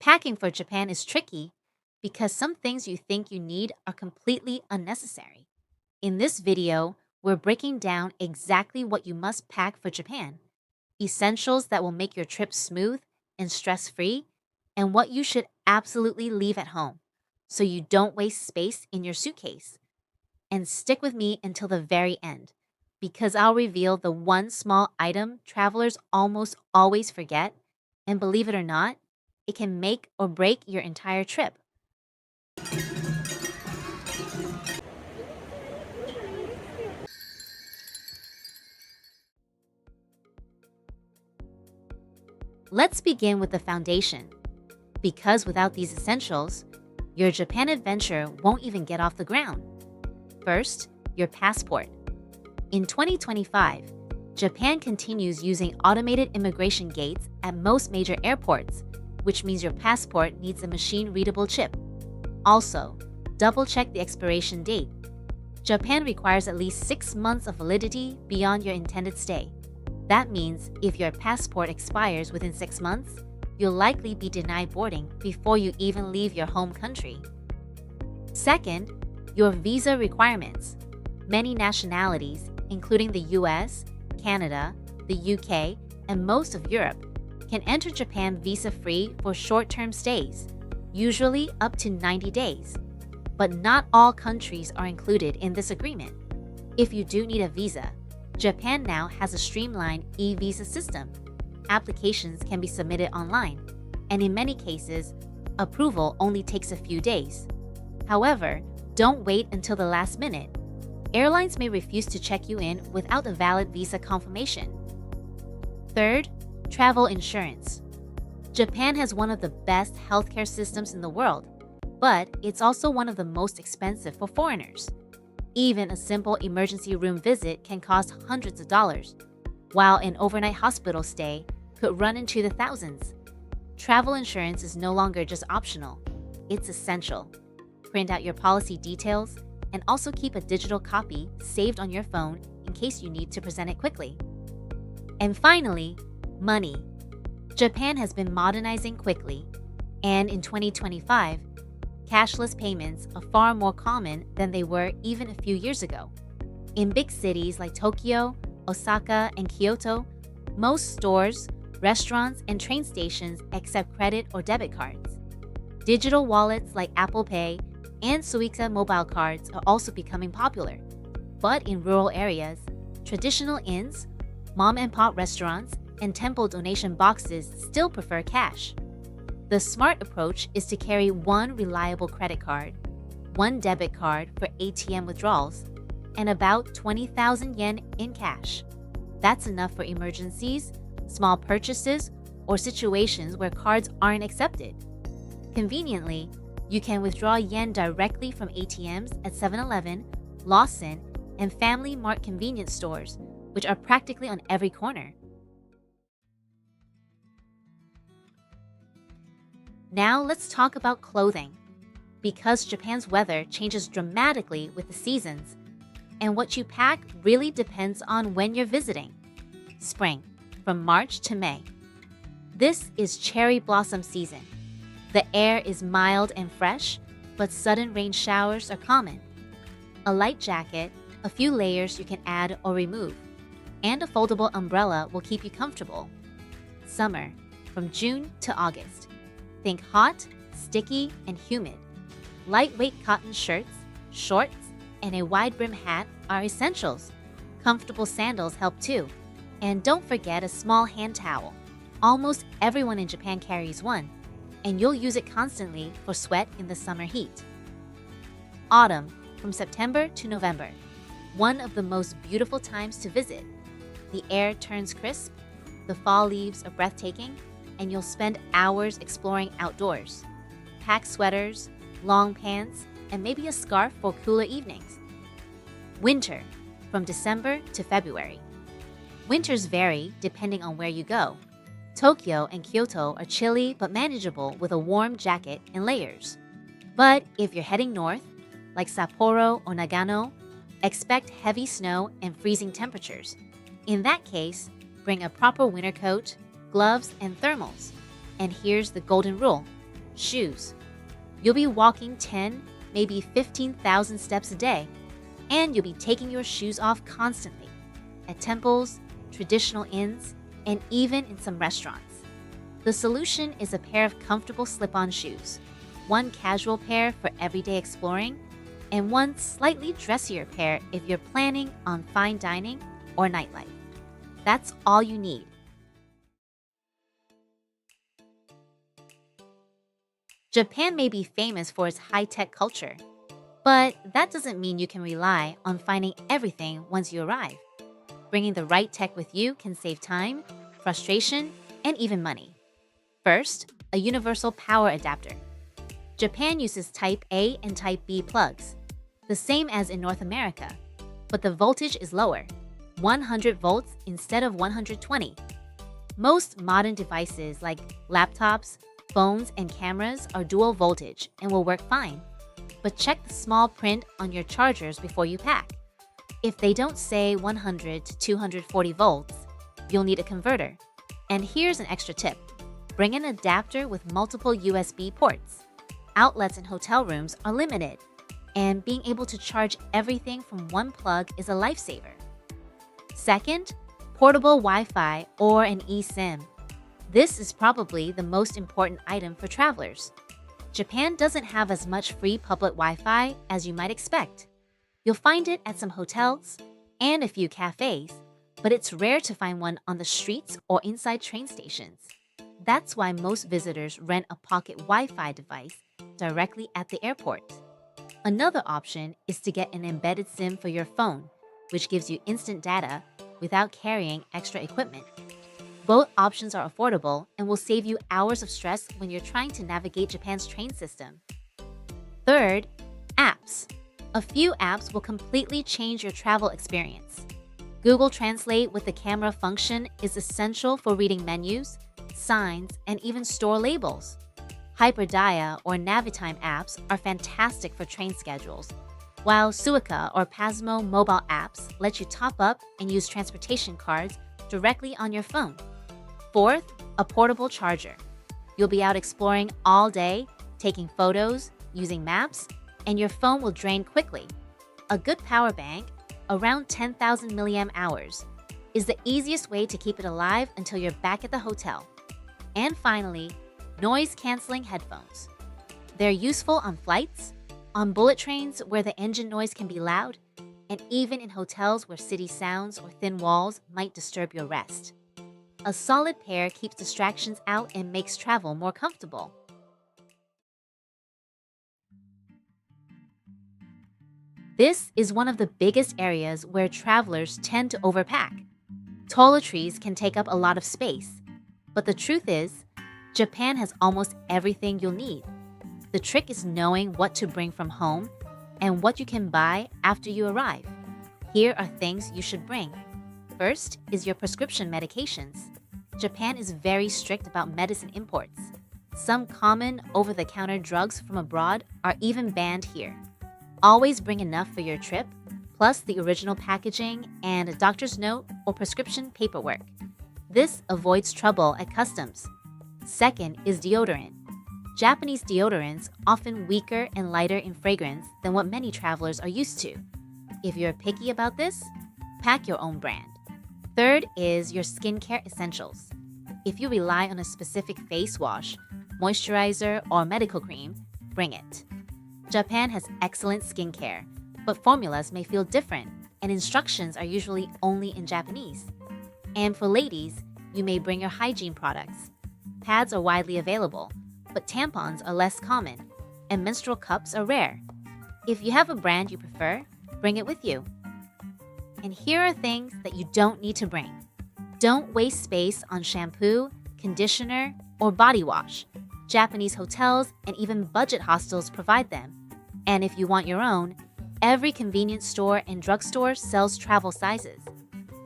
Packing for Japan is tricky because some things you think you need are completely unnecessary. In this video, we're breaking down exactly what you must pack for Japan, essentials that will make your trip smooth and stress free, and what you should absolutely leave at home so you don't waste space in your suitcase. And stick with me until the very end because I'll reveal the one small item travelers almost always forget, and believe it or not, it can make or break your entire trip. Let's begin with the foundation, because without these essentials, your Japan adventure won't even get off the ground. First, your passport. In 2025, Japan continues using automated immigration gates at most major airports, which means your passport needs a machine-readable chip. Also, double-check the expiration date. Japan requires at least 6 months of validity beyond your intended stay. That means if your passport expires within 6 months, you'll likely be denied boarding before you even leave your home country. Second, your visa requirements. Many nationalities, including the US, Canada, the UK, and most of Europe, can enter Japan visa-free for short-term stays, usually up to 90 days. But not all countries are included in this agreement. If you do need a visa, Japan now has a streamlined e-visa system. Applications can be submitted online, and in many cases, approval only takes a few days. However, don't wait until the last minute. Airlines may refuse to check you in without a valid visa confirmation. Third, travel insurance. Japan has one of the best healthcare systems in the world, but it's also one of the most expensive for foreigners. Even a simple emergency room visit can cost hundreds of dollars, while an overnight hospital stay could run into the thousands. Travel insurance is no longer just optional, it's essential. Print out your policy details and also keep a digital copy saved on your phone in case you need to present it quickly. And finally, money. Japan has been modernizing quickly, and in 2025, cashless payments are far more common than they were even a few years ago. In big cities like Tokyo, Osaka, and Kyoto, most stores, restaurants, and train stations accept credit or debit cards. Digital wallets like Apple Pay and Suica mobile cards are also becoming popular. But in rural areas, traditional inns, mom-and-pop restaurants, and temple donation boxes still prefer cash. The smart approach is to carry one reliable credit card, one debit card for ATM withdrawals, and about 20,000 yen in cash. That's enough for emergencies, small purchases, or situations where cards aren't accepted. Conveniently, you can withdraw yen directly from ATMs at 7-Eleven, Lawson, and Family Mart convenience stores, which are practically on every corner. Now let's talk about clothing. Because Japan's weather changes dramatically with the seasons, and what you pack really depends on when you're visiting. Spring, from March to May. This is cherry blossom season. The air is mild and fresh, but sudden rain showers are common. A light jacket, a few layers you can add or remove, and a foldable umbrella will keep you comfortable. Summer, from June to August. Think hot, sticky, and humid. Lightweight cotton shirts, shorts, and a wide brim hat are essentials. Comfortable sandals help too. And don't forget a small hand towel. Almost everyone in Japan carries one, and you'll use it constantly for sweat in the summer heat. Autumn, from September to November. One of the most beautiful times to visit. The air turns crisp, the fall leaves are breathtaking, and you'll spend hours exploring outdoors. Pack sweaters, long pants, and maybe a scarf for cooler evenings. Winter, from December to February. Winters vary depending on where you go. Tokyo and Kyoto are chilly but manageable with a warm jacket and layers. But if you're heading north, like Sapporo or Nagano, expect heavy snow and freezing temperatures. In that case, bring a proper winter coat, gloves, and thermals. And here's the golden rule. Shoes. You'll be walking 10, maybe 15,000 steps a day, and you'll be taking your shoes off constantly at temples, traditional inns, and even in some restaurants. The solution is a pair of comfortable slip-on shoes, one casual pair for everyday exploring, and one slightly dressier pair if you're planning on fine dining or nightlife. That's all you need. Japan may be famous for its high-tech culture, but that doesn't mean you can rely on finding everything once you arrive. Bringing the right tech with you can save time, frustration, and even money. First, a universal power adapter. Japan uses Type A and Type B plugs, the same as in North America, but the voltage is lower, 100 volts instead of 120. Most modern devices like laptops, phones, and cameras are dual voltage and will work fine. But check the small print on your chargers before you pack. If they don't say 100 to 240 volts, you'll need a converter. And here's an extra tip. Bring an adapter with multiple USB ports. Outlets in hotel rooms are limited, and being able to charge everything from one plug is a lifesaver. Second, portable Wi-Fi or an eSIM. This is probably the most important item for travelers. Japan doesn't have as much free public Wi-Fi as you might expect. You'll find it at some hotels and a few cafes, but it's rare to find one on the streets or inside train stations. That's why most visitors rent a pocket Wi-Fi device directly at the airport. Another option is to get an embedded SIM for your phone, which gives you instant data without carrying extra equipment. Both options are affordable and will save you hours of stress when you're trying to navigate Japan's train system. Third, apps. A few apps will completely change your travel experience. Google Translate with the camera function is essential for reading menus, signs, and even store labels. Hyperdia or Navitime apps are fantastic for train schedules, while Suica or Pasmo mobile apps let you top up and use transportation cards directly on your phone. Fourth, a portable charger. You'll be out exploring all day, taking photos, using maps, and your phone will drain quickly. A good power bank, around 10,000 milliamp hours, is the easiest way to keep it alive until you're back at the hotel. And finally, noise-canceling headphones. They're useful on flights, on bullet trains where the engine noise can be loud, and even in hotels where city sounds or thin walls might disturb your rest. A solid pair keeps distractions out and makes travel more comfortable. This is one of the biggest areas where travelers tend to overpack. Toiletries can take up a lot of space, but the truth is, Japan has almost everything you'll need. The trick is knowing what to bring from home and what you can buy after you arrive. Here are things you should bring. First is your prescription medications. Japan is very strict about medicine imports. Some common over-the-counter drugs from abroad are even banned here. Always bring enough for your trip, plus the original packaging and a doctor's note or prescription paperwork. This avoids trouble at customs. Second is deodorant. Japanese deodorants often weaker and lighter in fragrance than what many travelers are used to. If you're picky about this, pack your own brand. Third is your skincare essentials. If you rely on a specific face wash, moisturizer, or medical cream, bring it. Japan has excellent skincare, but formulas may feel different, and instructions are usually only in Japanese. And for ladies, you may bring your hygiene products. Pads are widely available, but tampons are less common, and menstrual cups are rare. If you have a brand you prefer, bring it with you. And here are things that you don't need to bring. Don't waste space on shampoo, conditioner, or body wash. Japanese hotels and even budget hostels provide them. And if you want your own, every convenience store and drugstore sells travel sizes.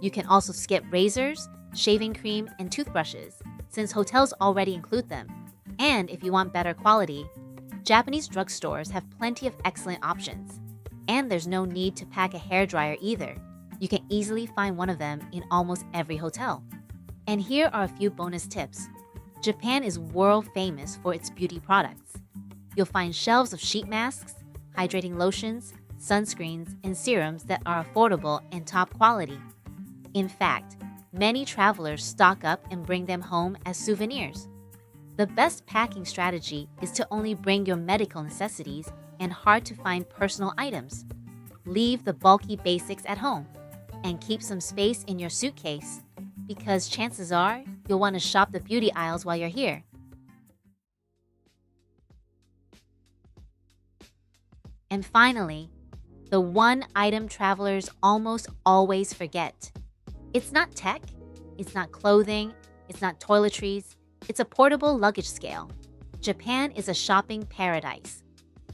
You can also skip razors, shaving cream, and toothbrushes, since hotels already include them. And if you want better quality, Japanese drugstores have plenty of excellent options. And there's no need to pack a hairdryer either. You can easily find one of them in almost every hotel. And here are a few bonus tips. Japan is world famous for its beauty products. You'll find shelves of sheet masks, hydrating lotions, sunscreens, and serums that are affordable and top quality. In fact, many travelers stock up and bring them home as souvenirs. The best packing strategy is to only bring your medical necessities and hard to find personal items. Leave the bulky basics at home and keep some space in your suitcase because chances are you'll want to shop the beauty aisles while you're here. And finally, the one item travelers almost always forget. It's not tech, it's not clothing, it's not toiletries, it's a portable luggage scale. Japan is a shopping paradise.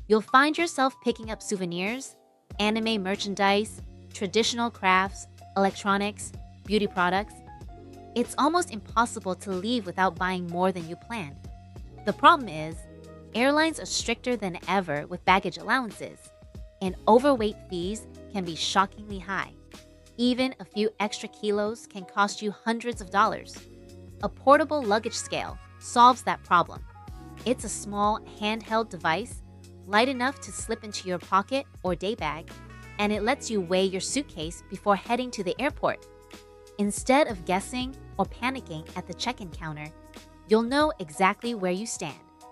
You'll find yourself picking up souvenirs, anime merchandise, traditional crafts, electronics, beauty products. It's almost impossible to leave without buying more than you planned. The problem is, airlines are stricter than ever with baggage allowances, and overweight fees can be shockingly high. Even a few extra kilos can cost you hundreds of dollars. A portable luggage scale solves that problem. It's a small handheld device, light enough to slip into your pocket or day bag, and it lets you weigh your suitcase before heading to the airport. Instead of guessing or panicking at the check-in counter, you'll know exactly where you stand.